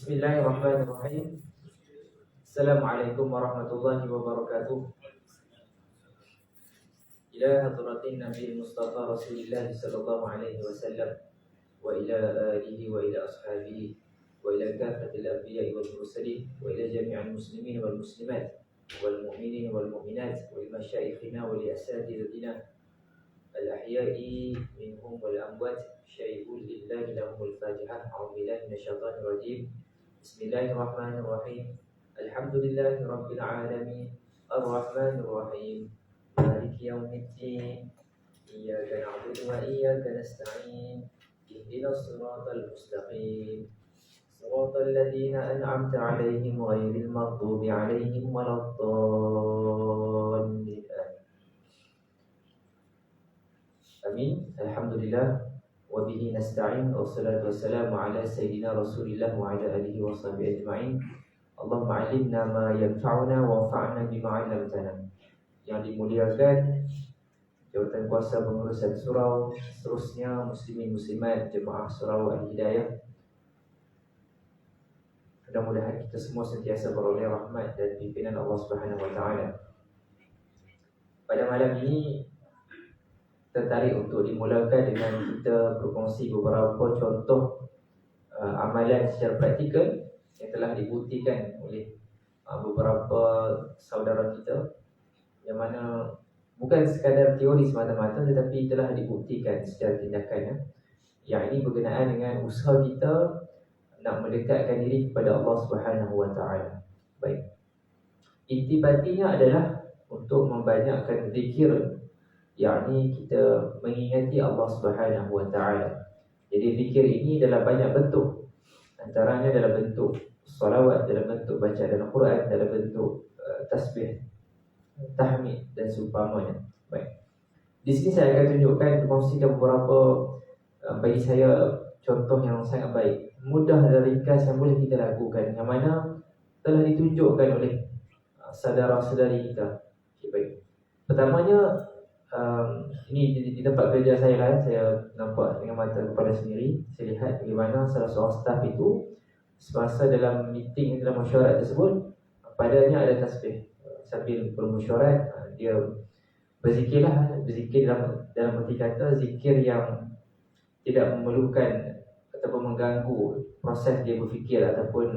Bismillahirrahmanirrahim. Assalamualaikum warahmatullahi wabarakatuh. Ila hadratin Nabi Mustafa Rasulullah sallallahu alaihi wasallam wa ila alihi wa ila ashabihi wa ila kafatil anbiya'i wal mursalin wa ila jami'al muslimin wal muslimat wal mu'minin wal mu'minat wa ila masyayikhina wa li asatidatina al ahya'i minhum wal amwat syai'ul lillahi lahumul fatihah. A'udzu billahi minasyaitonir rajim. Bismillahirrahmanirrahim. Alhamdulillahi rabbil alamin. Ar-Rahmanir Rahim. Maliki yaumiddin. Iyyaka na'budu wa iyyaka nasta'in. Ihdinas siratal mustaqim. Siratal ladzina an'amta 'alaihim ghairil maghdubi 'alaihim waladdallin. Amin. Alhamdulillah. Wabihi nasta'in. Wassalatu wassalamu ala sayyidina Rasulillah wa ala alihi wa sahbihi ajma'in. Allahumma 'allimna ma yanfa'una wa anfa'na bima 'allamtana. Yang dimuliakan jawatan kuasa pengurusan surau, seterusnya muslimin muslimat jemaah surau Al-Hidayah, mudah-mudahan kita semua sentiasa beroleh rahmat dan pimpinan Allah Subhanahu wa taala. Pada malam ini tertarik untuk dimulakan dengan kita berkongsi beberapa contoh amalan secara praktikal yang telah dibuktikan oleh beberapa saudara kita, yang mana bukan sekadar teori semata-mata tetapi telah dibuktikan secara tindakan. Yang ini berkenaan dengan usaha kita nak mendekatkan diri kepada Allah Subhanahu wa taala. Baik. Intibatinya adalah untuk membanyakkan zikir, yakni kita mengingati Allah Subhanahu wa taala. Jadi zikir ini dalam banyak bentuk. Antaranya dalam bentuk salawat, dalam bentuk baca dalam Quran, dalam bentuk tasbih, tahmid dan seumpamanya. Baik. Di sini saya akan tunjukkan, kongsikan beberapa bagi saya contoh yang sangat baik, mudah dan ringkas yang boleh kita lakukan, yang mana telah ditunjukkan oleh saudara-saudari kita. Okay, baik. Pertamanya, ini di tempat kerja saya lah, saya nampak dengan mata kepala sendiri. Saya lihat bagaimana salah seorang staf itu semasa dalam meeting, dalam mesyuarat tersebut, padanya ada tasbih. Sambil bermesyuarat, dia berzikir dalam arti kata zikir yang tidak memerlukan ataupun mengganggu proses dia berfikir ataupun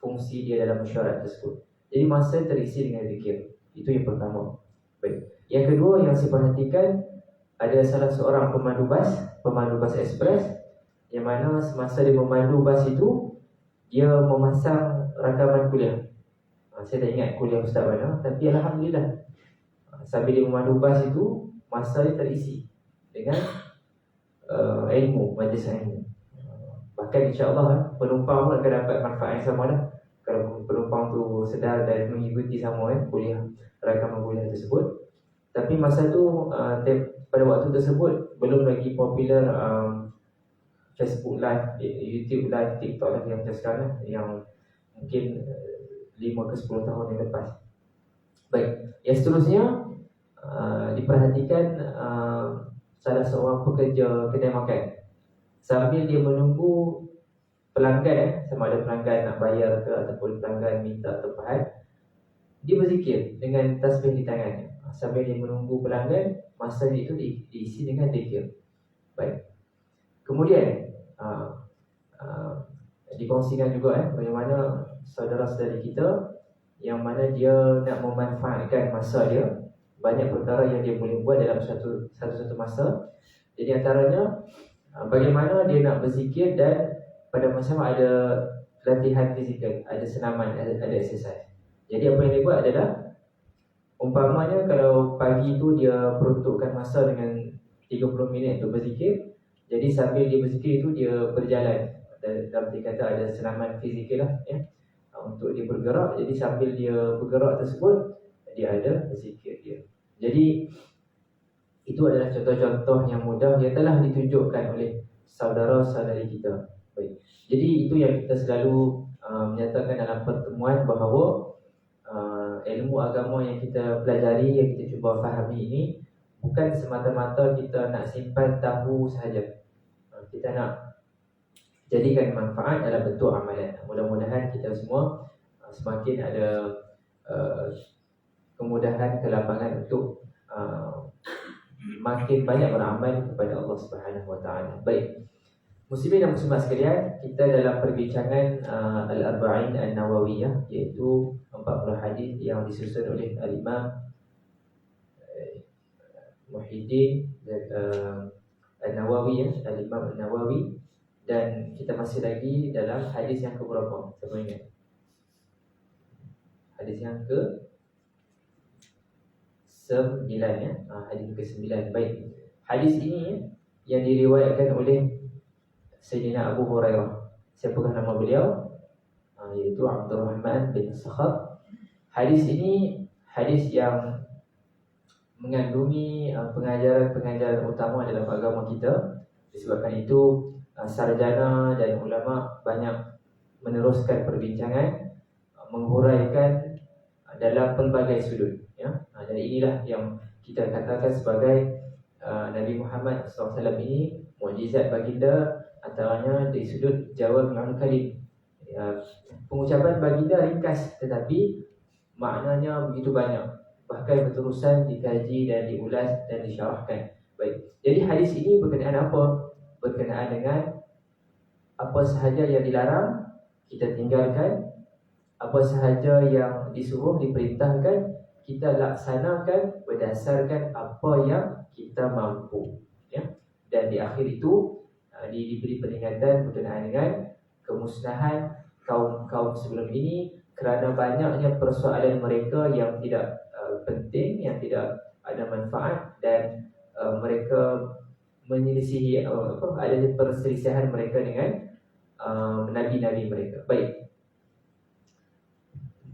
fungsi dia dalam mesyuarat tersebut. Jadi masa terisi dengan zikir. Itu yang pertama. Baik. Yang kedua yang saya perhatikan, ada salah seorang pemandu bas ekspres, yang mana semasa dia memandu bas itu, dia memasang rakaman kuliah. Saya tak ingat kuliah ustaz mana, tapi alhamdulillah sambil dia memandu bas itu, masa dia terisi dengan ilmu, majlis ilmu. Bahkan insya-Allah penumpang pun akan dapat manfaat yang sama lah, kalau penumpang tu sedar dan mengikuti sama kuliah, rakaman kuliah tersebut. Tapi masa tu pada waktu tersebut belum lagi popular Facebook Live, YouTube Live, TikTok lah yang macam sekarang, yang mungkin 5 ke 10 tahun yang lepas. Baik, yang seterusnya diperhatikan salah seorang pekerja kedai makan, sambil dia menunggu pelanggan, sama ada pelanggan nak bayar ke ataupun pelanggan minta tempahan, dia berzikir dengan tasbih di tangannya. Sambil dia menunggu pelanggan, masa itu diisi dengan zikir. Baik. Kemudian dikongsikan juga bagaimana saudara-saudari kita yang mana dia nak memanfaatkan masa dia, banyak perkara yang dia boleh buat dalam satu masa. Jadi antaranya bagaimana dia nak berzikir dan pada masa ada latihan fizikal, ada senaman, ada exercise. Jadi apa yang dia buat adalah, umpamanya kalau pagi tu dia peruntukkan masa dengan 30 minit untuk berzikir. Jadi sambil dia berzikir itu dia berjalan, dalam kata ada senaman fizikal lah untuk dia bergerak. Jadi sambil dia bergerak tersebut, dia ada berzikir dia. Jadi itu adalah contoh-contoh yang mudah yang telah ditunjukkan oleh saudara-saudari kita. Baik. Jadi itu yang kita selalu menyatakan dalam pertemuan, bahawa ilmu agama yang kita pelajari, yang kita cuba fahami ini, bukan semata-mata kita nak simpan tahu sahaja. Kita nak jadikan manfaat dalam bentuk amalan. Mudah-mudahan kita semua semakin ada kemudahan, kelapangan untuk makin banyak beramal kepada Allah Subhanahu Wa Taala. Baik, muslimin dan muslimat sekalian, kita dalam perbincangan Al-Arba'in An-Nawawiyah, iaitu 40 hadis yang disusun oleh Al-Imam Muhyiddin An-Nawawi, Al-Imam An-Nawawi. Dan kita masih lagi dalam hadis yang keberapa? Siapa ingat? Hadis yang ke-9 ya. Hadis ke-9. Baik. Hadis ini yang diriwayatkan oleh Sayyidina Abu Hurairah. Siapakah nama beliau? Iaitu Abdurrahman bin Sakhar. Hadis ini hadis yang mengandungi pengajaran-pengajaran utama dalam agama kita. Disebabkan itu sarjana dan ulama banyak meneruskan perbincangan, menghuraikan dalam pelbagai sudut ya. Dan inilah yang kita katakan sebagai Nabi Muhammad SAW ini mukjizat baginda, antaranya dari sudut jawami'ul kalim ya, pengucapan baginda ringkas tetapi maknanya begitu banyak, bahkan berterusan dikaji dan diulas dan disyarahkan. Baik, jadi hadis ini berkenaan apa? Berkenaan dengan apa sahaja yang dilarang kita tinggalkan, apa sahaja yang disuruh diperintahkan kita laksanakan berdasarkan apa yang kita mampu ya. Dan di akhir itu diberi peringatan berkenaan dengan kemusnahan kaum-kaum sebelum ini kerana banyaknya persoalan mereka yang tidak penting, yang tidak ada manfaat, dan mereka menyelisihi adanya perselisihan mereka dengan nabi-nabi mereka. Baik.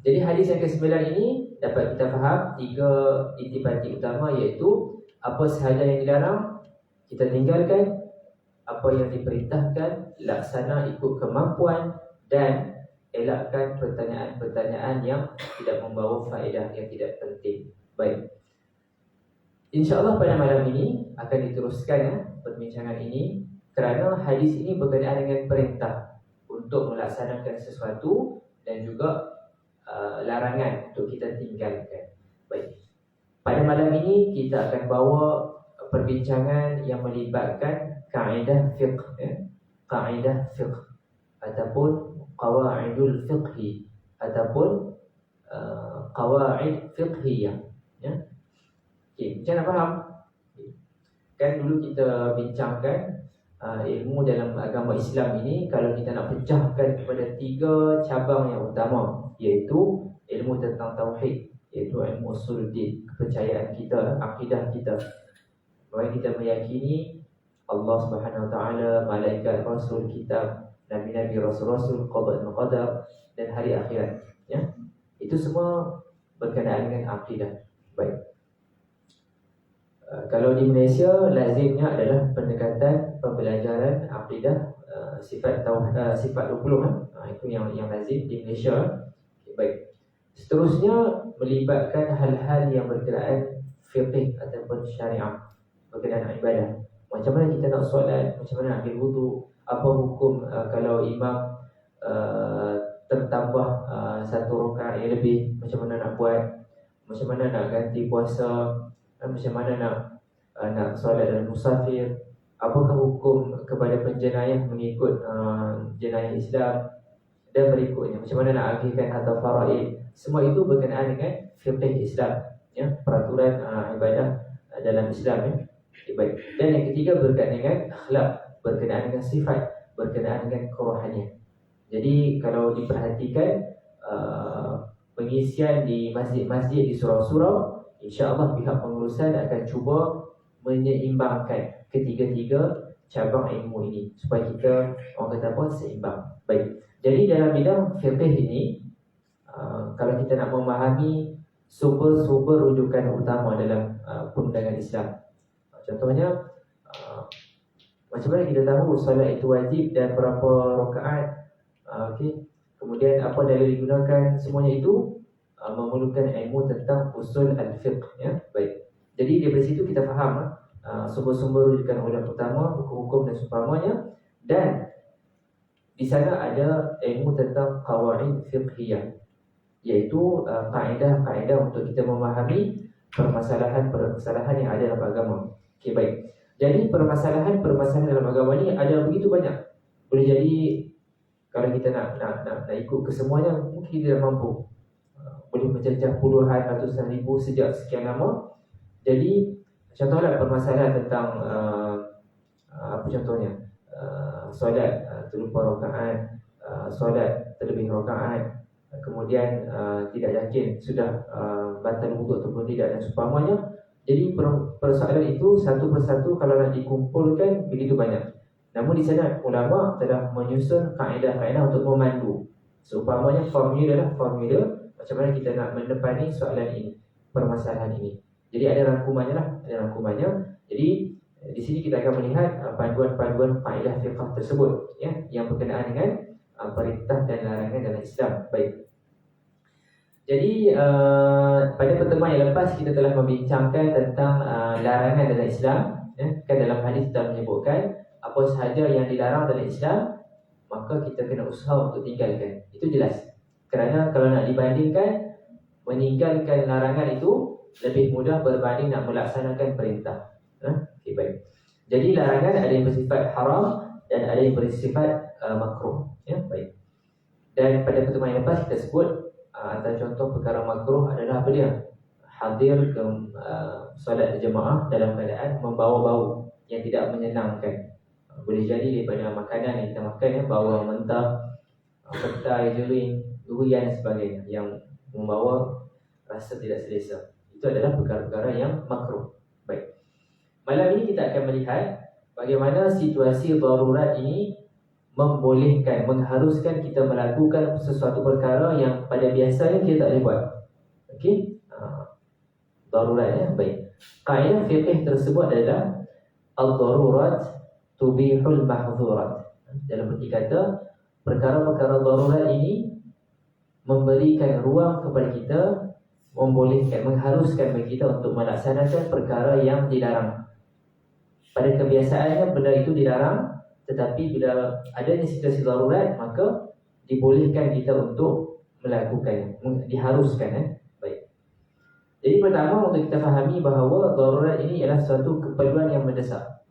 Jadi hadis yang ke-9 ini dapat kita faham 3 intipati utama, iaitu apa sahaja yang dilarang kita tinggalkan, apa yang diperintahkan laksana ikut kemampuan, dan elakkan pertanyaan-pertanyaan yang tidak membawa faedah, yang tidak penting. Baik. InsyaAllah pada malam ini akan diteruskan perbincangan ini, kerana hadis ini berkenaan dengan perintah untuk melaksanakan sesuatu dan juga larangan untuk kita tinggalkan. Baik. Pada malam ini kita akan bawa perbincangan yang melibatkan kaedah fiqh ya. Kaedah fiqh ataupun qawaidul fiqhi ataupun qawaid fiqhiyah ya. Okey, macam mana faham? Kan dulu kita bincangkan ilmu dalam agama Islam ini, kalau kita nak pecahkan kepada 3 cabang yang utama, iaitu ilmu tentang tauhid, iaitu ilmu usuluddin, kepercayaan kita, akidah kita. Bahawa kita meyakini Allah Subhanahu Wa Taala, malaikat, rasul, kitab, nabi-nabi, rasul-rasul, qada dan qadar, dan hari akhirat ya. Itu semua berkenaan dengan akidah. Baik. Kalau di Malaysia lazimnya adalah pendekatan pembelajaran akidah sifat 20 itu yang lazim di Malaysia. Okay, baik. Seterusnya melibatkan hal-hal yang berkenaan fiqh ataupun syariah, berkenaan ibadah. Macam mana kita nak solat, macam mana nak ambil wudu, apa hukum kalau imam tertambah 1 rakaat yang lebih, macam mana nak buat, macam mana nak ganti puasa, macam mana nak solat dalam musafir, apakah hukum kepada penjenayah mengikut jenayah Islam, dan berikutnya macam mana nak agihkan harta faraid. Semua itu berkenaan dengan fiqh Islam ya, peraturan ibadah dalam Islam ya. Baik. Dan yang ketiga berkenaan dengan akhlak, berkenaan dengan sifat, berkenaan dengan kerohanian. Jadi kalau diperhatikan pengisian di masjid-masjid di surau-surau, insya-Allah pihak pengurusan akan cuba menyeimbangkan ketiga-tiga cabang ilmu ini supaya kita, orang kata apa, seimbang. Baik. Jadi dalam bidang fiqh ini, kalau kita nak memahami sumber-sumber rujukan utama dalam perundangan Islam, contohnya macam mana kita tahu solat itu wajib dan berapa rakaat, okey. Kemudian apa dalil digunakan, semuanya itu memerlukan ilmu tentang usul al-fiqh ya. Baik. Jadi dari situ kita faham sumber-sumber rujukan ulama utama, hukum-hukum dan seumpamanya, dan di sana ada ilmu tentang qawaid fiqhiyah, iaitu kaedah-kaedah untuk kita memahami permasalahan-permasalahan yang ada dalam agama. Okey, baik. Jadi permasalahan-permasalahan dalam agama ni ada begitu banyak. Boleh jadi kalau kita nak ikut kesemuanya mungkin kita tidak mampu. Boleh mencecah puluhan, ratusan ribu sejak sekian lama. Jadi contohlah permasalahan tentang apa contohnya? Solat terlupa rakaat, solat terlebih rakaat, kemudian tidak yakin sudah batal wuduk ataupun tidak dan seumpamanya. Jadi persoalan itu satu persatu kalau nak dikumpulkan begitu banyak. Namun di sana ulama telah menyusun kaedah-kaedah untuk memandu. Seumpamanya formula macam mana kita nak menepani soalan ini, permasalahan ini. Jadi ada rangkumannya. Jadi di sini kita akan melihat panduan-panduan kaedah fiqh tersebut, ya, yang berkenaan dengan perintah dan larangan dalam Islam. Baik. Jadi pada pertemuan yang lepas kita telah membincangkan tentang larangan dalam Islam, ya. Kan dalam hadis telah menyebutkan apa sahaja yang dilarang dalam Islam, maka kita kena usaha untuk tinggalkan. Itu jelas. Kerana kalau nak dibandingkan, meninggalkan larangan itu lebih mudah berbanding nak melaksanakan perintah. Okay, baik. Jadi larangan ada yang bersifat haram dan ada yang bersifat makruh. Ya, baik. Dan pada pertemuan yang lepas kita sebut antara contoh perkara makruh adalah apa dia? Hadir ke solat jemaah dalam keadaan membawa bau yang tidak menyenangkan. Boleh jadi daripada makanan yang kita makan, ya, bau yang mentah, petai, jering, durian dan sebagainya yang membawa rasa tidak selesa. Itu adalah perkara-perkara yang makruh. Baik. Malam ini kita akan melihat bagaimana situasi darurat ini membolehkan, mengharuskan kita melakukan sesuatu perkara yang pada biasanya kita tak boleh buat. Okey? Darurat, ya. Baik. Kaedah fiqh tersebut adalah al-darurat tubihul mahdhurat. Dalam erti kata, perkara-perkara darurat ini memberikan ruang kepada kita, membolehkan, mengharuskan bagi kita untuk melaksanakan perkara yang dilarang. Pada kebiasaannya benda itu dilarang, tetapi bila adanya situasi darurat, maka dibolehkan kita untuk melakukannya, diharuskan. Baik. Jadi pertama untuk kita fahami bahawa darurat ini adalah suatu keperluan yang mendesak.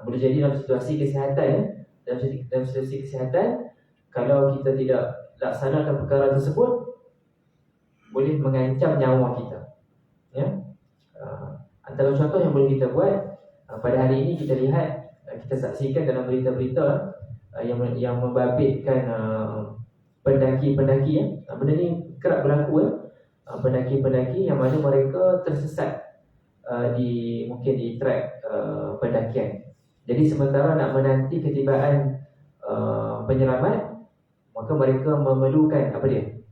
Boleh jadi dalam situasi kesihatan, dalam situasi kesihatan, kalau kita tidak laksanakan perkara tersebut, boleh mengancam nyawa kita. Ya. Antara contoh yang boleh kita buat pada hari ini, kita lihat, kita saksikan dalam berita-berita yang membabitkan pendaki-pendaki, ya. Benda ni kerap berlaku, pendaki-pendaki yang mana mereka tersesat mungkin di trek pendakian. Jadi sementara nak menanti ketibaan penyelamat, maka mereka memerlukan apa dia?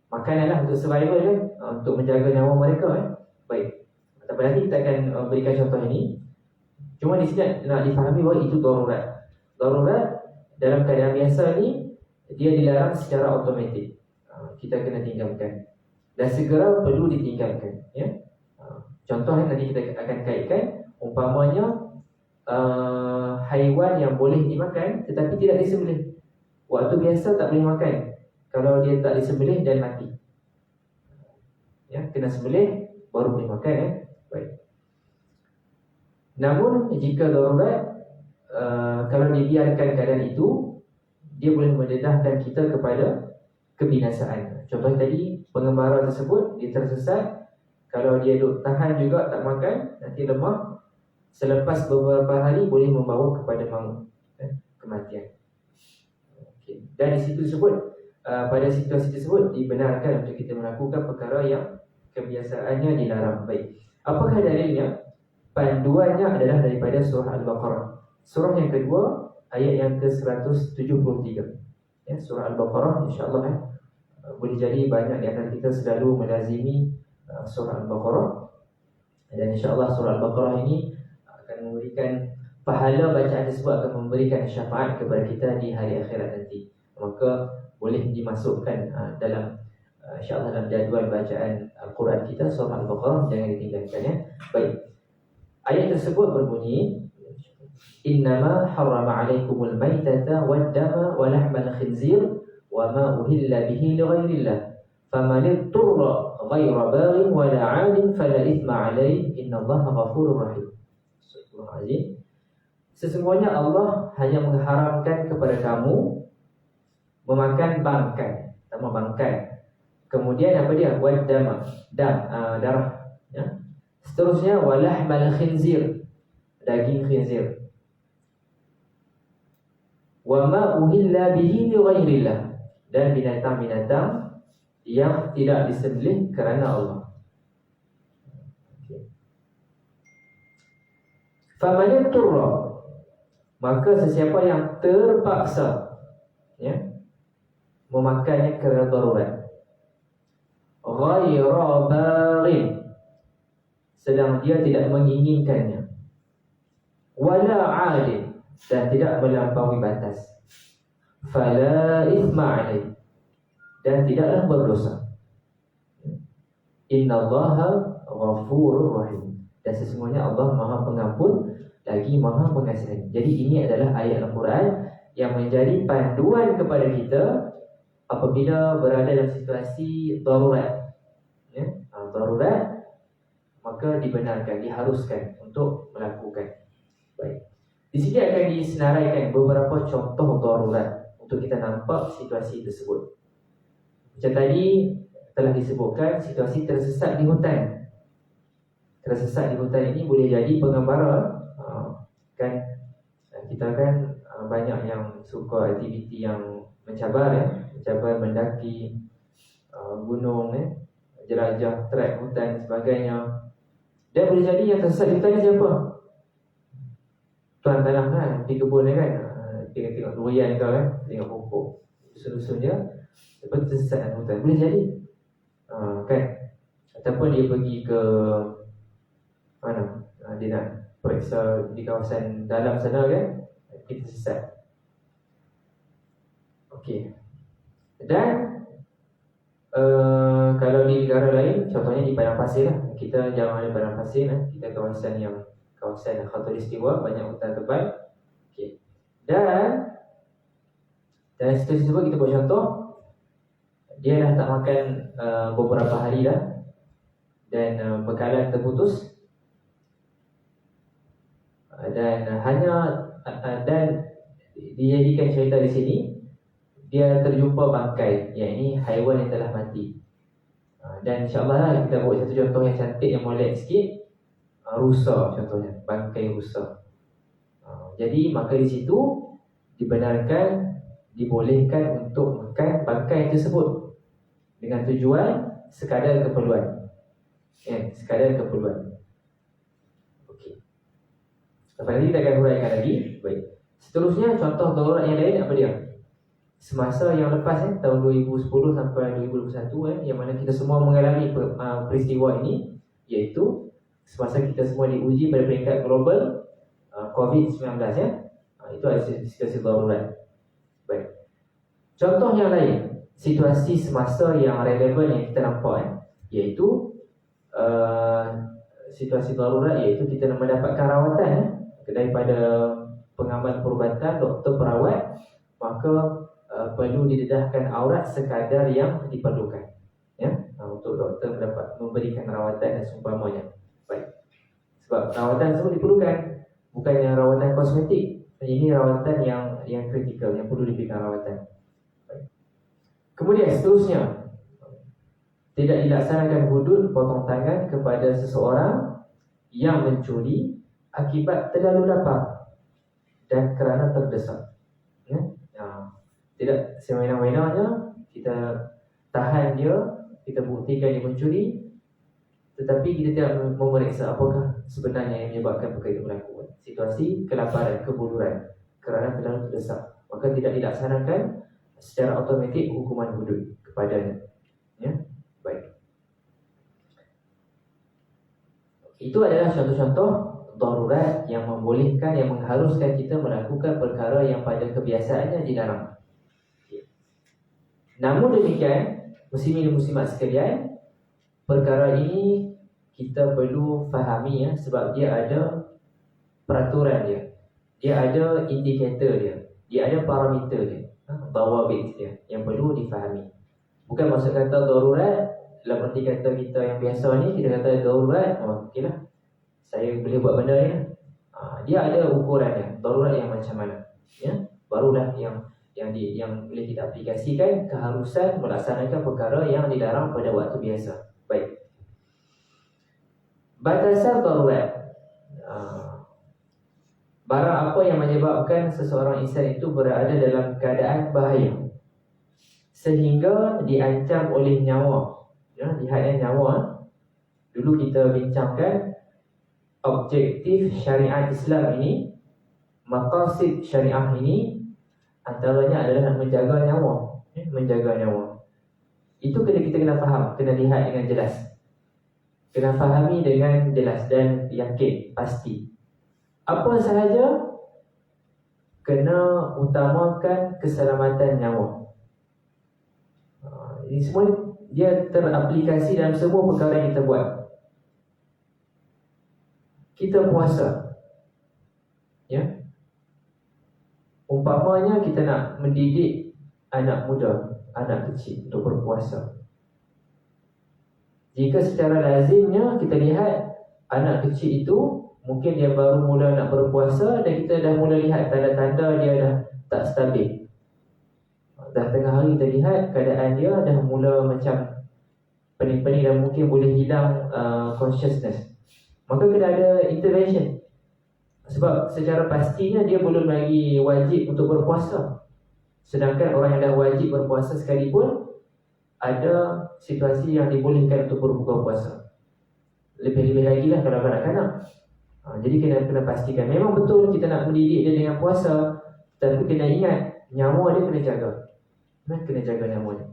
Makananlah untuk survival, untuk menjaga nyawa mereka. Baik. Tapi nanti kita akan berikan contoh ini. Cuma di sini nak difahami bahawa itu darurat. Darurat dalam keadaan biasa ni dia dilarang secara automatik. Kita kena tinggalkan dan segera perlu ditinggalkan, ya. Contoh yang nanti kita akan kaitkan, umpamanya haiwan yang boleh dimakan tetapi tidak disembelih. Waktu biasa tak boleh makan kalau dia tak disembelih dan mati. Ya, kena sembelih baru boleh makan. Baik. Namun jika darurat, kalau dibiarkan keadaan itu, dia boleh mendedahkan kita kepada kebinasaan. Contoh tadi, pengembara tersebut dia tersesat, kalau dia duduk tahan juga tak makan, nanti lemah, selepas beberapa hari boleh membawa kepada maut, kematian. Okay. Dan di situ tersebut, pada situasi tersebut dibenarkan untuk kita melakukan perkara yang kebiasaannya dilarang. Baik. Apakah dalilnya? Panduannya adalah daripada surah Al-Baqarah. Surah yang kedua, ayat yang ke-173. Ya, surah Al-Baqarah, insya-Allah boleh jadi banyak di antara kita selalu melazimi surah Al-Baqarah. Dan insya-Allah surah Al-Baqarah ini akan memberikan pahala bacaan tersebut, akan memberikan syafaat kepada kita di hari akhirat nanti. Maka boleh dimasukkan dalam insya-Allah dalam jadual bacaan Al-Quran kita, surah Al-Baqarah, jangan ditinggalkan, ya. Baik. Ayat tersebut berbunyi, Innama harrama alaikumul maitata waddama wa lahmal khinzir wa ma uhilla bihi li ghairillah. Faman ittara ghaira baghin wa la 'adin fala ithma 'alaihi innallaha ghafurur rahim. Subhanallah. Sesungguhnya Allah hanya mengharamkan kepada kamu memakan bangkai, sama bangkai. Kemudian apa dia? Waddama, darah, ya. Seterusnya walahmal khinzir, daging khinzir. Wa ma uhilla bihi li ghairillah, dan binatang-binatang yang tidak disembelih kerana Allah. Faman turra, maka sesiapa yang terpaksa, ya, memakannya kerana darurat, ghaira baghin, sedang dia tidak menginginkannya, wala 'adin, dan tidak melampaui batas, fala ithma 'alaihi, dan tidaklah berdosa. Innallaha ghafurur rahim, dan sesungguhnya Allah Maha Pengampun lagi Maha Pengasih. Jadi ini adalah ayat Al-Quran yang menjadi panduan kepada kita apabila berada dalam situasi darurat, ya, darurat, maka dibenarkan, diharuskan untuk melakukan. Baik. Di sini akan disenaraikan beberapa contoh darurat untuk kita nampak situasi tersebut. Macam tadi telah disebutkan situasi tersesat di hutan. Tersesat di hutan ini boleh jadi penggambaran, kan kita kan banyak yang suka aktiviti yang mencabar, ya, mencabar, mendaki gunung, ya, jelajah trek hutan dan sebagainya. Dan boleh jadi yang tersesat di hutan ni siapa? Tuan tanah kan, pergi kebun dia kan, tengok durian kau kan, tengok pokok, dusun-dusun dia, lepas tersesat dalam hutan. Boleh jadi, kan? Ataupun dia pergi ke mana, dia nak periksa di kawasan dalam sana kan, kita sesat. Okey. Dan kalau di negara lain, contohnya di padang pasir lah. Kita jangan ada padang pasir, kita kawasan yang kawasan khatulistiwa, banyak hutan tebal. Okey. Dan dalam situasi tersebut kita buat contoh, dia dah tak makan beberapa hari dah, dan bekalan terputus, dan dijadikan cerita di sini dia terjumpa bangkai, yakni haiwan yang telah mati. Dan insyaAllah kita buat satu contoh yang cantik, yang molek sikit, rusa contohnya, bangkai rusa. Jadi maka di situ dibenarkan, dibolehkan untuk makan bangkai tersebut dengan tujuan sekadar keperluan, sekadar keperluan. Okey. Lepas ini kita akan huraikan lagi. Baik. Seterusnya contoh darurat yang lain apa dia? Semasa yang lepas, tahun 2010 sampai 2021, yang mana kita semua mengalami peristiwa ini, iaitu semasa kita semua diuji pada peringkat global COVID-19, ya. Itu adalah situasi darurat. Baik. Contoh yang lain, situasi semasa yang relevan yang kita nampak, iaitu situasi darurat, iaitu kita mendapatkan rawatan, daripada pengamal perubatan, doktor, perawat, maka perlu didedahkan aurat sekadar yang diperlukan, ya, untuk doktor memberikan rawatan dan seumpamanya. Baik. Sebab rawatan tersebut diperlukan, bukannya rawatan kosmetik. Ini rawatan yang kritikal, yang perlu diberikan rawatan. Baik. Kemudian seterusnya, tidak dilaksanakan hudud potong tangan kepada seseorang yang mencuri akibat terlalu lapar dan kerana terdesak, ya? Tidak semena-menanya kita tahan dia, kita buktikan dia mencuri, tetapi kita tidak memeriksa apakah sebenarnya yang menyebabkan perkara itu berlaku. Situasi kelaparan, kebodohan kerana terlalu terdesak, maka tidak dilaksanakan secara automatik hukuman hudud kepadanya, ya? Baik. Itu adalah contoh-contoh darurat yang membolehkan, yang mengharuskan kita melakukan perkara yang pada kebiasaannya dilarang. Namun demikian, muslimin dan muslimat sekalian, perkara ini kita perlu fahami, ya, sebab dia ada peraturan dia. dia ada indikator dia ada parameter dia, dawabit dia yang perlu difahami. Bukan maksud kata darurat dalam arti kata kita yang biasa ni, kita kata darurat, okeylah, saya boleh buat benda ni. Dia ada ukuran dia, darurat yang macam mana, ya. Barulah yang boleh kita aplikasikan keharusan melaksanakan perkara yang dilarang pada waktu biasa. Baik. Batasan darurat. Barang apa yang menyebabkan seseorang insan itu berada dalam keadaan bahaya sehingga diancam oleh nyawa. Ya, lihatnya nyawa. Dulu kita bincangkan objektif syariat Islam ini, maqasid syariah ini, antaranya adalah menjaga nyawa, menjaga nyawa. Itu kita kena faham, kena lihat dengan jelas, kena fahami dengan jelas dan yakin, pasti. Apa sahaja kena utamakan keselamatan nyawa. Ini semua dia teraplikasi dalam semua perkara yang kita buat. Kita puasa, ya. Umpamanya kita nak mendidik anak muda, anak kecil untuk berpuasa. Jika secara lazimnya kita lihat anak kecil itu mungkin dia baru mula nak berpuasa dan kita dah mula lihat tanda-tanda dia dah tak stabil. Dah tengah hari kita lihat keadaan dia dah mula macam pening-pening dan mungkin boleh hilang consciousness. Maka kena ada intervention. Sebab secara pastinya dia belum lagi wajib untuk berpuasa. Sedangkan orang yang dah wajib berpuasa sekalipun ada situasi yang dibolehkan untuk berbuka puasa. Lebih-lebih lagi lah kalau kanak-kanak. Jadi kena pastikan. Memang betul kita nak mendidik dia dengan puasa, tapi kena ingat nyawa dia kena jaga. Kena jaga nyawa dia.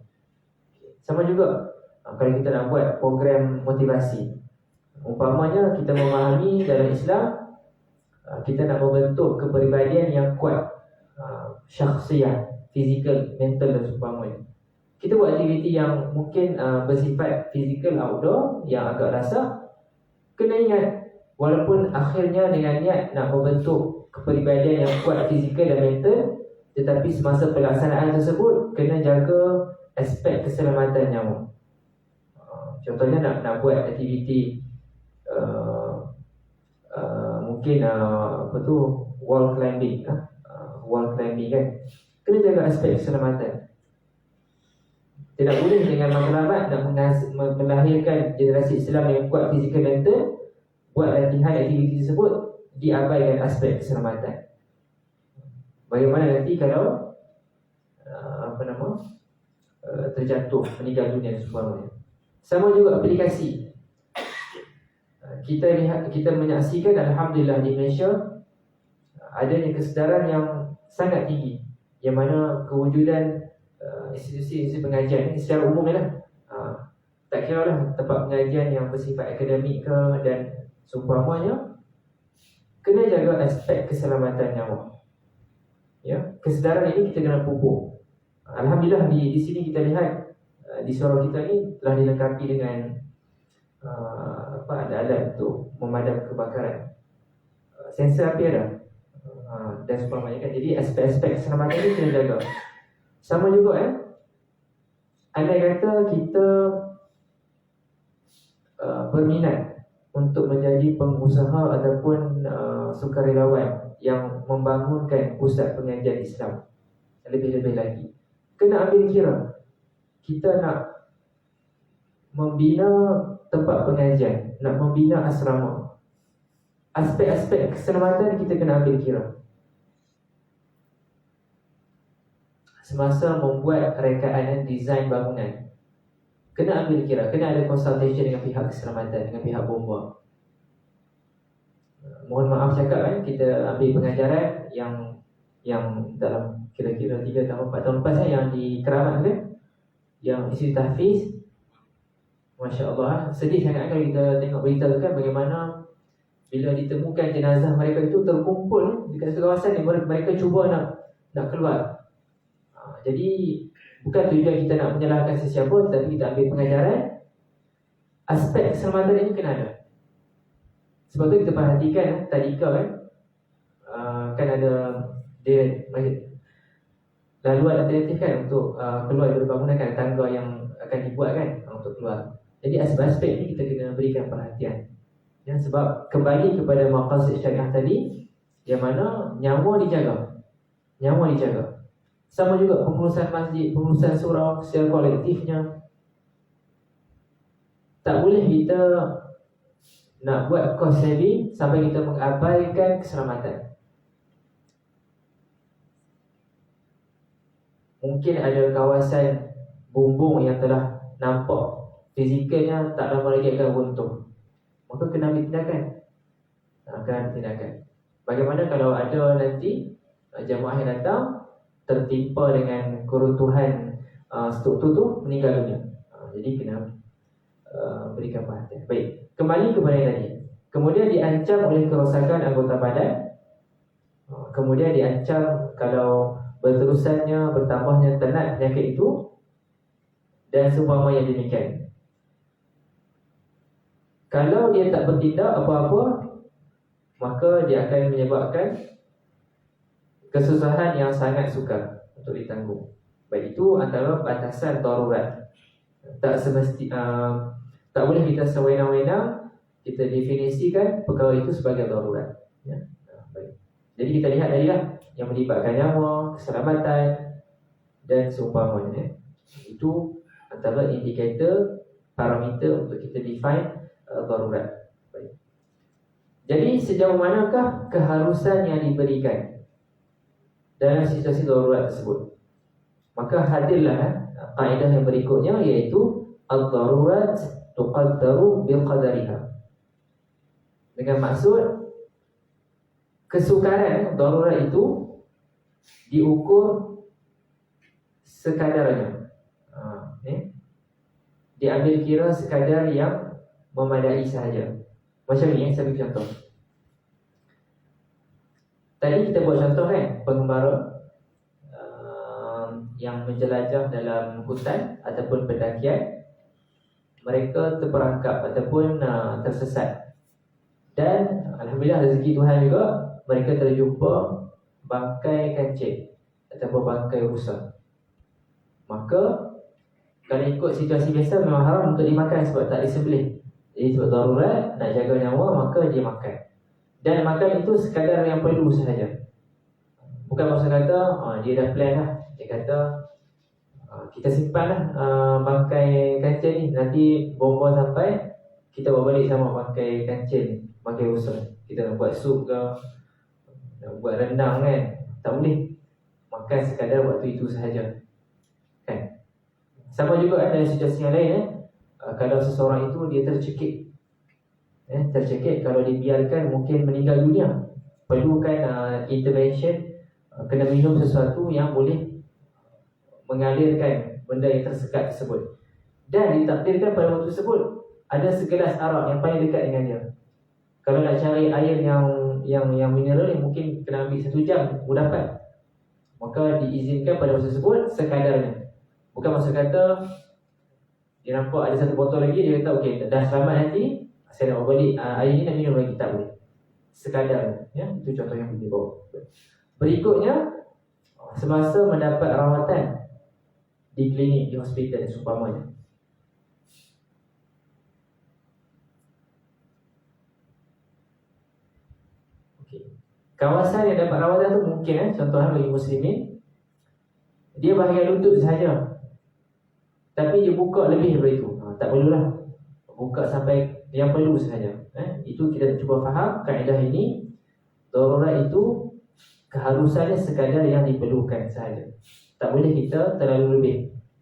Sama juga kalau kita nak buat program motivasi. Umpamanya kita memahami dalam Islam, kita nak membentuk kepribadian yang kuat, syakhsiyah, fizikal, mental dan seumpamanya. Kita buat aktiviti yang mungkin bersifat fizikal outdoor yang agak rasa. Kena ingat, walaupun akhirnya dengan niat nak membentuk kepribadian yang kuat fizikal dan mental, tetapi semasa pelaksanaan tersebut kena jaga aspek keselamatan nyawa. Contohnya nak buat aktiviti mungkin wall climbing, wall climbing kan, kena jaga aspek keselamatan. Tidak boleh dengan matlamat nak melahirkan generasi Islam yang kuat fizikal mental, buat latihan aktiviti tersebut diabaikan aspek keselamatan. Bagaimana nanti kalau terjatuh, meninggal dunia dan sebagainya. Sama juga aplikasi. Kita menyaksikan alhamdulillah di Malaysia adanya kesedaran yang sangat tinggi, yang mana kewujudan institusi pengajian ini secara umum lah, tak kira lah tempat pengajian yang bersifat akademik ke dan seumpamanya, kena jaga aspek keselamatan nyawa. Ya, kesedaran ini kita kena pupuk. Alhamdulillah di sini kita lihat di Sarawak kita ni telah dilengkapi dengan ada alat untuk memadam kebakaran, sensor api ada, dan sebagainya kan. Jadi aspek-aspek keselamatan ini kena jaga. Sama juga andai kata kita berminat untuk menjadi pengusaha ataupun sukarelawan yang membangunkan pusat pengajian Islam, lebih-lebih lagi kena ambil kira kita nak membina tempat pengajian, nak membina asrama. Aspek-aspek keselamatan kita kena ambil kira semasa membuat rekaan dan desain bangunan. Kena ambil kira, kena ada consultation dengan pihak keselamatan, dengan pihak bomba. Mohon maaf cakap kita ambil pengajaran yang dalam kira-kira 3 tahun 4 tahun lepas yang di Keramat kan, yang isi tahfiz. Masya Allah, sedih sangat kalau kita tengok berita tu kan, bagaimana bila ditemukan jenazah mereka itu terkumpul dekat satu kawasan yang mereka cuba nak keluar. Jadi bukan tujuan kita nak menyalahkan sesiapa, tapi kita ambil pengajaran. Aspek keselamatan ini kena ada. Sebab tu kita perhatikan tadika kan ada dia laluan alternatif kan untuk keluar dari bangunan, kan tangga yang akan dibuat kan untuk keluar. Jadi aspek-aspek ni kita kena berikan perhatian. Ya, sebab kembali kepada maqasid syariah tadi, yang mana nyawa dijaga. Nyawa dijaga. Sama juga pengurusan masjid, pengurusan surau secara kolektifnya. Tak boleh kita nak buat cost saving sampai kita mengabaikan keselamatan. Mungkin ada kawasan bumbung yang telah nampak fizikalnya tak lama lagi akan runtuh, maka kena ambil tindakan. Kena ambil tindakan. Bagaimana kalau ada nanti jemaah yang datang tertimpa dengan keruntuhan struktur tu, meninggal dunia. Jadi kena berikan perhatian. Baik, kembali kepada yang tadi. Kemudian diancam oleh kerosakan anggota badan. Kemudian diancam kalau berterusannya bertambahnya tenat penyakit itu, dan seumpama yang demikian. Kalau dia tak bertindak apa-apa, maka dia akan menyebabkan kesusahan yang sangat sukar untuk ditanggung. Baik, itu antara batasan darurat. Tak semesti tak boleh kita sewenang-wenang kita definisikan perkara itu sebagai darurat. Ya. Baik. Jadi kita lihat tadi lah yang melibatkan nyawa, keselamatan dan seumpamanya. Itu antara indikator, parameter untuk kita define darurat. Baik. Jadi sejauh manakah keharusan yang diberikan dalam situasi darurat tersebut? Maka hadirlah kaedah yang berikutnya, iaitu ad-darurat tuqaddaru biqadariha. Dengan maksud kesukaran darurat itu diukur sekadarnya. Diambil kira sekadar yang memadai sahaja. Macam ni, saya beri contoh. Tadi kita buat contoh kan, pengembara yang menjelajah dalam hutan ataupun pendakian, mereka terperangkap ataupun tersesat. Dan alhamdulillah rezeki Tuhan juga, mereka terjumpa bangkai kancing ataupun bangkai rusa. Maka kalau ikut situasi biasa memang haram untuk dimakan sebab tak disembelih. Jadi sebab darurat nak jaga nyawa, maka dia makan. Dan makan itu sekadar yang perlu sahaja. Bukan maksud kata dia dah plan lah. Dia kata kita simpan lah bangkai kancing ni, nanti bomba sampai kita bawa balik sama bangkai kancing, bangkai rusa. Kita nak buat sup ke, nak buat rendang kan, tak boleh. Makan sekadar waktu itu sahaja kan. Sama juga ada situasi yang lain kalau seseorang itu dia tercekik, tercekik, kalau dibiarkan mungkin meninggal dunia. Perlukan intervention, kena minum sesuatu yang boleh mengalirkan benda yang tersekat tersebut. Dan ditakdirkan pada waktu tersebut ada segelas arak yang paling dekat dengan dia. Kalau nak cari air yang mineral yang mungkin kena ambil 1 jam baru dapat, maka diizinkan pada waktu tersebut sekadarnya. Bukan maksud kata dia nampak ada 1 botol lagi, dia kata okey, dah selamat nanti saya nak bawa balik air ni, nak minum lagi. Tak boleh. Sekadar, ya, itu contoh yang boleh bawa. Berikutnya, semasa mendapat rawatan di klinik, di hospital dan seumpamanya. Okey. Kawasan yang dapat rawatan tu mungkin contohnya bagi muslimin, dia bahagian lutut sahaja, tapi dia buka lebih daripada itu. Tak perlulah buka sampai yang perlu sahaja. Itu kita cuba faham kaedah ini. Darurat itu keharusannya sekadar yang diperlukan sahaja. Tak boleh kita terlalu lebih.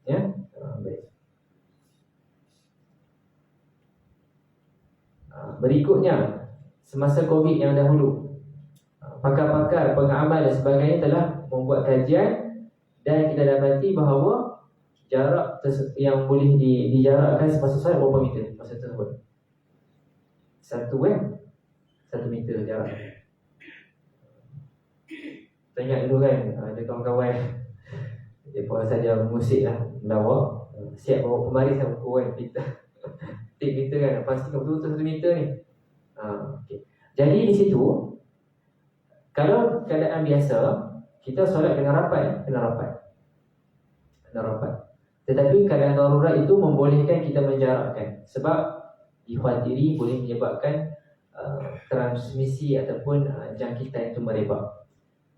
Ya, baik. Berikutnya, semasa COVID yang dahulu, pakar-pakar, pengamal dan sebagainya telah membuat kajian, dan kita dapati bahawa jarak yang boleh dijarakkan semasa solat berapa meter masa tersebut? 1 meter jarak. Saya ingat dulu kan, ada kawan-kawan dia pun saja musik lah, melawak, siap bawa pembaris sama kurang meter. 3 meter kan, pastikan betul-betul 1 meter ni. Okay. Jadi di situ Kalau keadaan biasa, kita solat dengan rapat, kena rapat. Tetapi keadaan darurat itu membolehkan kita menjarakkan, sebab dikhawatiri boleh menyebabkan transmisi ataupun jangkitan itu merebak.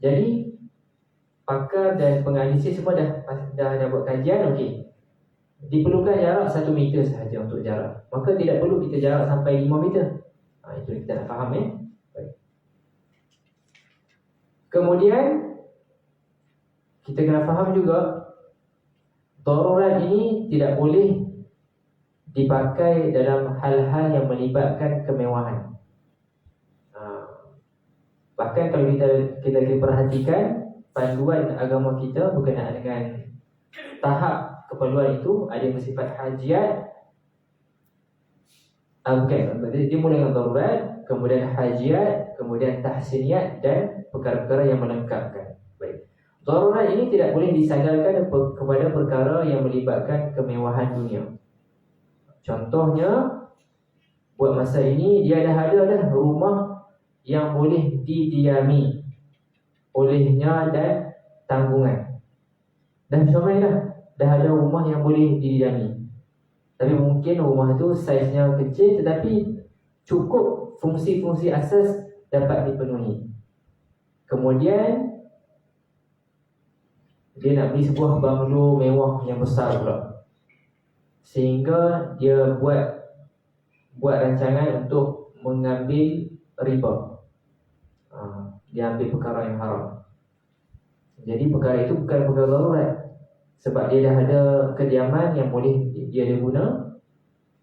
Jadi pakar dan penganalisis semua dah buat kajian, okey. Diperlukan jarak 1 meter sahaja untuk jarak. Maka tidak perlu kita jarak sampai 5 meter. Itu kita nak faham Baik. Kemudian kita kena faham juga darurat ini tidak boleh dipakai dalam hal-hal yang melibatkan kemewahan. Bahkan kalau kita perhatikan panduan agama kita berkenaan dengan tahap keperluan itu, ada yang bersifat hajiat. Dia mula dengan darurat, kemudian hajiat, kemudian tahsiniat dan perkara-perkara yang melengkapkan. Baik. Darurat ini tidak boleh disandarkan kepada perkara yang melibatkan kemewahan dunia. Contohnya, buat masa ini dia dah ada rumah yang boleh didiami olehnya dan tanggungan. Dan comel dah ada rumah yang boleh didiami. Tapi mungkin rumah itu saiznya kecil tetapi cukup fungsi-fungsi asas dapat dipenuhi. Kemudian dia nak beli sebuah banglo mewah yang besar pula, sehingga dia buat rancangan untuk mengambil riba. Dia ambil perkara yang haram. Jadi perkara itu bukan perkara darurat, sebab dia dah ada kediaman yang boleh dia guna,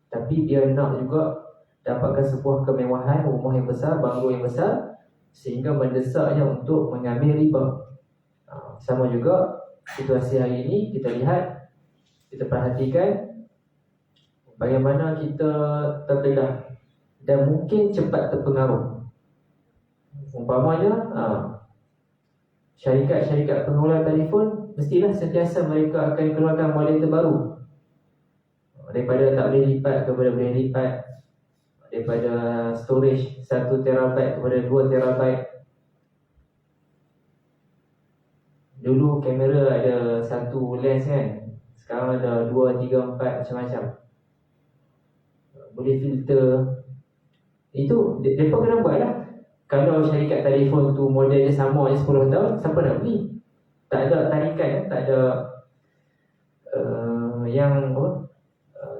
tapi dia nak juga dapatkan sebuah kemewahan, rumah yang besar, banglo yang besar, sehingga mendesaknya untuk mengambil riba. Sama juga situasi hari ini, kita lihat, kita perhatikan bagaimana kita terbelah dan mungkin cepat terpengaruh. Umpamanya syarikat pengelola telefon, mestilah sentiasa mereka akan keluarkan model terbaru, daripada tak boleh lipat kepada boleh lipat, daripada storage 1 terabyte kepada 2 terabyte. Dulu kamera ada 1 lens kan, sekarang ada 2, 3, 4 macam-macam. Boleh filter. Itu mereka kena buat lah. Kalau syarikat telefon tu modelnya sama je 10 tahun, siapa nak beli? Tak ada tarikan, tak ada yang apa?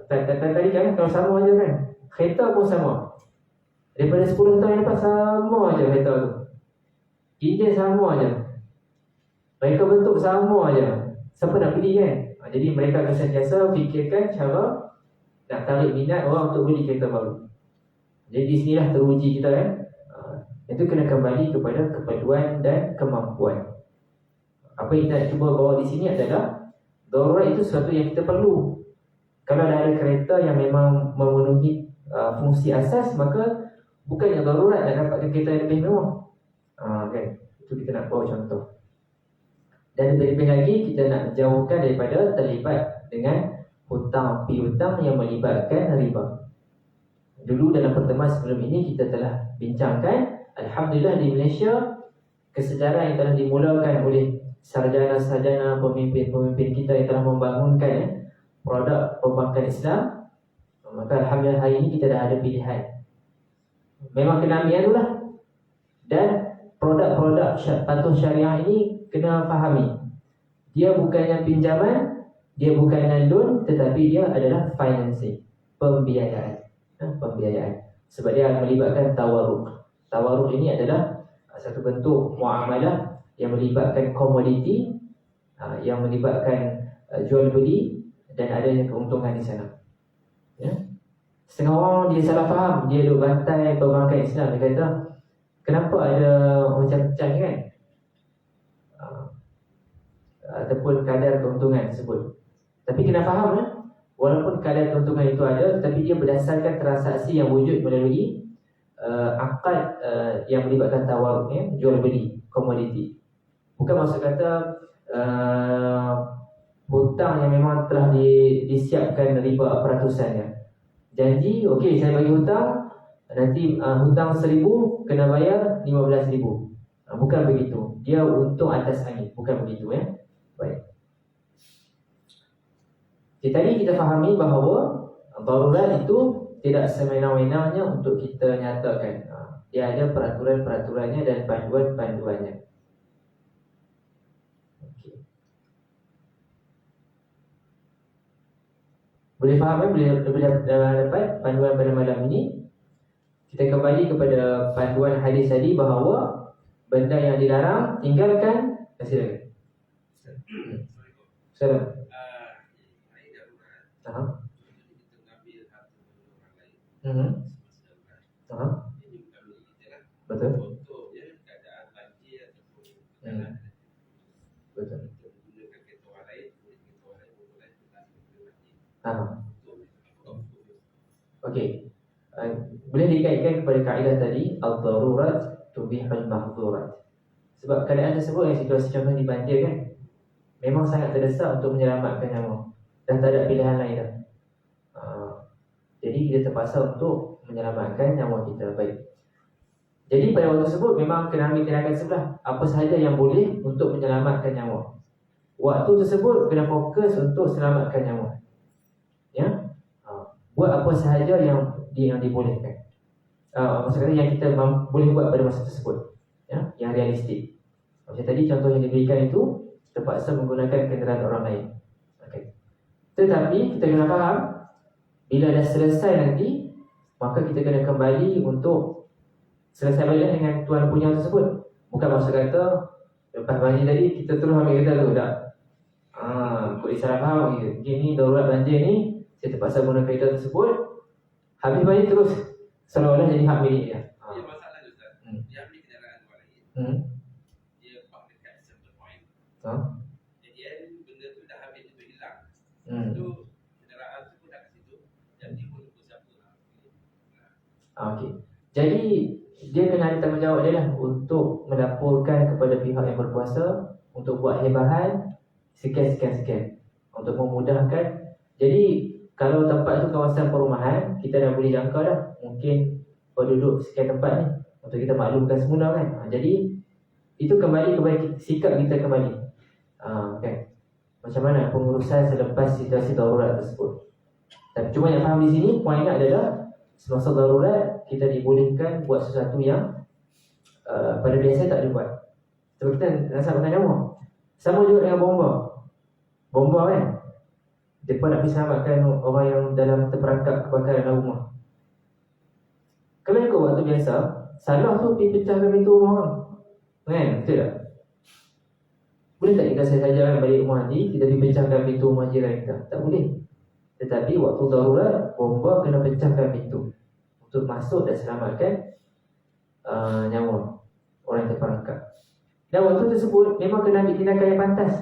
Tak tarikan kalau sama je kan. Kereta pun sama. Daripada 10 tahun lepas sama je kereta tu. Enjin sama je. Mereka bentuk sama je. Siapa nak beli kan? Jadi mereka akan sentiasa fikirkan cara nak tarik minat orang untuk beli kereta baru. Jadi di sinilah teruji kita kan. Itu kena kembali kepada keperluan dan kemampuan. Apa yang kita nak cuba bawa di sini adalah darurat itu sesuatu yang kita perlu. Kalau ada kereta yang memang memenuhi fungsi asas, maka bukan yang darurat nak dapatkan kereta yang lebih mewah. Kan? Itu kita nak bawa contoh. Dan lebih lagi kita nak jauhkan daripada terlibat dengan hutang piutang yang melibatkan riba. Dulu dalam pertemuan sebelum ini kita telah bincangkan, alhamdulillah di Malaysia kesedaran yang telah dimulakan oleh sarjana-sarjana pemimpin-pemimpin kita yang telah membangunkan produk perbankan Islam. Maka alhamdulillah hari ini kita dah ada pilihan. Memang kena ambil dulu lah. Dan produk-produk patuh syariah ini kena fahami, dia bukannya pinjaman, dia bukannya loan, tetapi dia adalah financing, pembiayaan. Sebab dia melibatkan tawarruk. Tawarruk ini adalah satu bentuk muamalah yang melibatkan komoditi, yang melibatkan jual beli dan adanya keuntungan di sana. Ya? Setengah orang dia salah faham, dia duk bantai perbankan Islam. Dia kata, kenapa ada macam pecah ni kan? Ataupun kadar keuntungan tersebut. Tapi kena faham walaupun kadar keuntungan itu ada, tetapi dia berdasarkan transaksi yang wujud melalui akad yang melibatkan tawaruk, jual beli komoditi. Bukan maksud kata hutang yang memang telah disiapkan riba peratusannya. Janji, okey saya bagi hutang, nanti hutang 1,000 kena bayar 15,000. Bukan begitu. Dia untung atas angin. Bukan begitu ya. Baik. Jadi tadi kita fahami bahawa darurat itu tidak semena-menanya untuk kita nyatakan. Dia ada peraturan-peraturannya dan panduan-panduannya. Okay. Boleh faham ya? Boleh dapat panduan pada malam ini. Kita kembali kepada panduan hadis tadi bahawa benda yang dilarang tinggalkan. Silakan. Salam. Betul. Betul. Okey. Boleh dikaitkan kepada kaedah tadi al-darurat tubihul mahdhurat. Sebab keadaan tersebut yang situasi contoh di banjir kan, memang sangat terdesak untuk menyelamatkan nyawa. Dah tak ada pilihan lain dah. Jadi kita terpaksa untuk menyelamatkan nyawa kita. Baik. Jadi pada waktu tersebut memang kena ambil tindakan sebelah. Apa sahaja yang boleh untuk menyelamatkan nyawa. Waktu tersebut kena fokus untuk selamatkan nyawa. Ya. Buat apa sahaja yang dibolehkan. Maksudnya yang kita boleh buat pada masa tersebut. Ya, yang realistik. Macam tadi contoh yang diberikan itu terpaksa menggunakan kenderaan orang lain. Okay. Tetapi kita kena faham, bila dah selesai nanti, maka kita kena kembali untuk selesai balik dengan tuan punya tersebut. Bukan maksud kata lepas banjir tadi kita terus ambil kereta tu. Tak. Kau salah faham gitu. Gini darurat banjir ni, saya terpaksa guna kereta tersebut. Habis banjir terus seolah-olah jadi hak milik dia. Dia masalah tu Ustaz. Dia ambil kenderaan orang lain. Dia park dekat center point. Jadi benda tu dah habis, dia tu hilang. Tu kenderaan tu pun dah kat situ. Jadi pun siapa lah. Okey. Jadi dia kena ada tanggungjawab dia lah untuk melaporkan kepada pihak yang berkuasa untuk buat hebahan sekian untuk memudahkan. Jadi kalau tempat tu kawasan perumahan, kita dah boleh jangka dah mungkin penduduk sekian tempat ni untuk kita maklumkan semula kan. Jadi itu kembali kepada sikap kita kembali. Kan? Macam mana pengurusan selepas situasi darurat tersebut. Tapi cuma yang faham di sini, poinnya adalah semasa darurat kita dibolehkan buat sesuatu yang pada biasa tak dibuat. Sebab kita rasa pakai nyawa. Sama juga dengan bomba kan. Mereka nak pergi selamatkan orang yang dalam terperangkap kebakaran dalam rumah. Kalau ikut waktu biasa, salah tu pergi pecahkan pintu rumah orang. Kan? Betul tak? Boleh tak kita saja balik rumah nanti, kita pergi pecahkan pintu rumah jiran kita? Tak boleh. Tetapi waktu darurat, bomba kena pecahkan pintu untuk masuk dan selamatkan nyawa orang yang terperangkap. Dan waktu tersebut memang kena ambil tindakan yang pantas.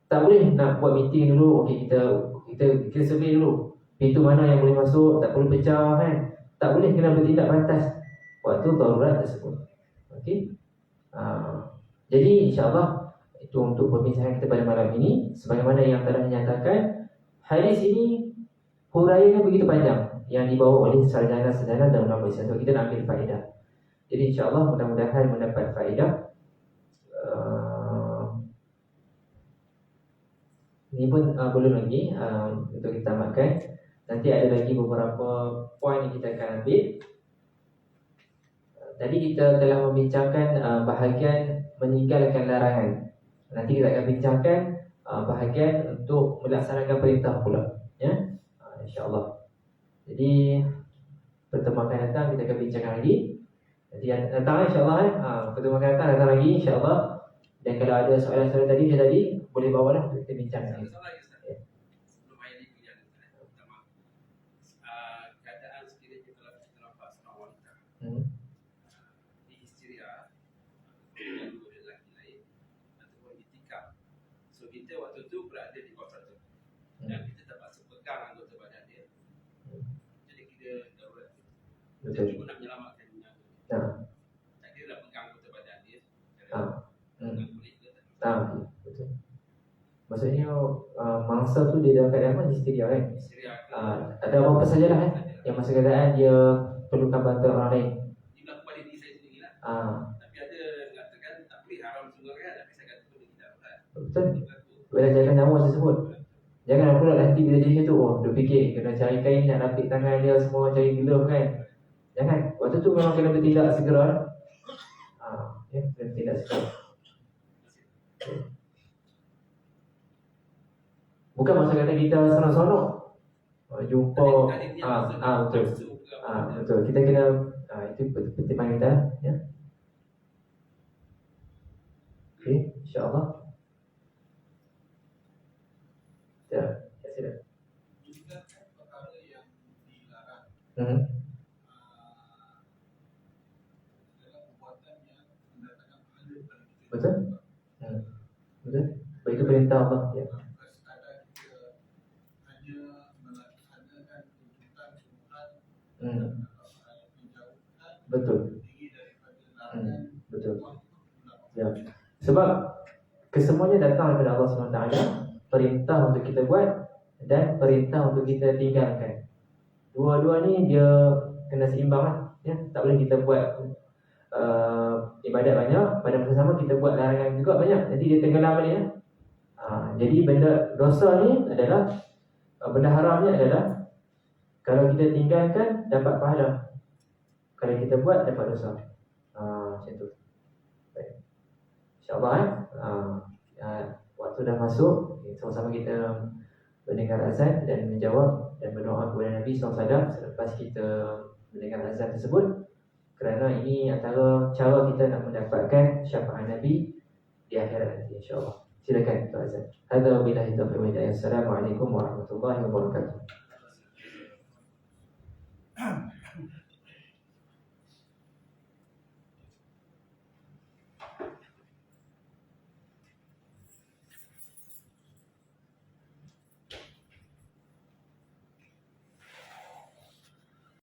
Tak boleh nak buat meeting dulu. Okey, kita survey dulu pintu mana yang boleh masuk, tak perlu pecah kan. Tak boleh, kena bertindak pantas waktu darurat tersebut. Okey. Jadi insya-Allah itu untuk perbincangan kita pada malam ini. Sebagaimana yang telah dinyatakan, hadis ini huraiannya begitu panjang yang dibawa oleh sarjana-sarjana dalam ulama Islam. Kita nak ambil faedah. Jadi insya-Allah mudah-mudahan mendapat faedah. Ini pun belum lagi untuk kita tamatkan. Nanti ada lagi beberapa poin yang kita akan ambil. Tadi kita telah membincangkan bahagian meninggalkan larangan. Nanti kita akan bincangkan bahagian untuk melaksanakan perintah pula. Ya, insya-Allah. Jadi pertemuan akan datang kita akan bincangkan lagi. Nanti datang insya-Allah pertemuan akan datang lagi insya-Allah. Dan kalau ada soalan-soalan tadi boleh bawalah untuk kita bincangkan. Sebelum ayat ini yang pertama, keadaan sekiranya kita nampak seorang wanita di histeria, yang dua lelaki lain ataupun itikaf. So kita waktu tu berada di kawasan tu dan kita terpaksa pegang anggota badan dia. Jadi kita darurat. Kita cuma nak menyelamatkan nyawa. Tak kira nak pegang anggota badan dia. Betul. Maksudnya mangsa tu dia dalam keadaan apa? Histeria kan? Ada apa-apa sajalah kan? Yang masa keadaan dia perlukan bantuan orang lain. Dia berlaku pada diri saya sendiri lah. Ah. Tapi ada mengatakan Betul? Boleh jaga nyawa tersebut. Jangan pula nanti bila jadi macam tu, oh dia fikir kena cari kain nak lapik tangan dia, semua cari glove kan. Jangan. Waktu tu memang kena bertindak segera. Ya, kena bertindak segera. Bukan masa kata kita seronok-seronok jumpa betul. Betul. Kita kena itu pertimbangan kita ya. Okey, insya-Allah. Ya, sila. Juga perkara yang dilarang Hmm. adalah perbuatan yang mendatangkan pahala kepada kita. Betul? Betul? Sebab itu perintah Allah ya. Bukan sekadar kita hanya melaksanakan tuntutan Tuhan dan menjauhkan Betul. diri daripada larangan. Betul. Ya. Sebab kesemuanya datang daripada Allah SWT, perintah untuk kita buat dan perintah untuk kita tinggalkan. Dua-dua ni dia kena seimbang lah ya. Tak boleh kita buat ibadat banyak, pada masa sama kita buat larangan juga banyak, jadi dia tenggelam balik ya. Jadi benda dosa ni adalah benda haramnya adalah kalau kita tinggalkan dapat pahala, kalau kita buat dapat dosa. Macam tu. Baik. InsyaAllah waktu dah masuk, sama-sama kita mendengar azan dan menjawab dan berdoa kepada Nabi SAW selepas kita mendengar azan tersebut, kerana ini antara cara kita nak mendapatkan syafaat Nabi di akhirat nanti insya-Allah. Silakan Tuan Azan. Hadza billahi taufiq wa hidayah. Assalamualaikum warahmatullahi wabarakatuh.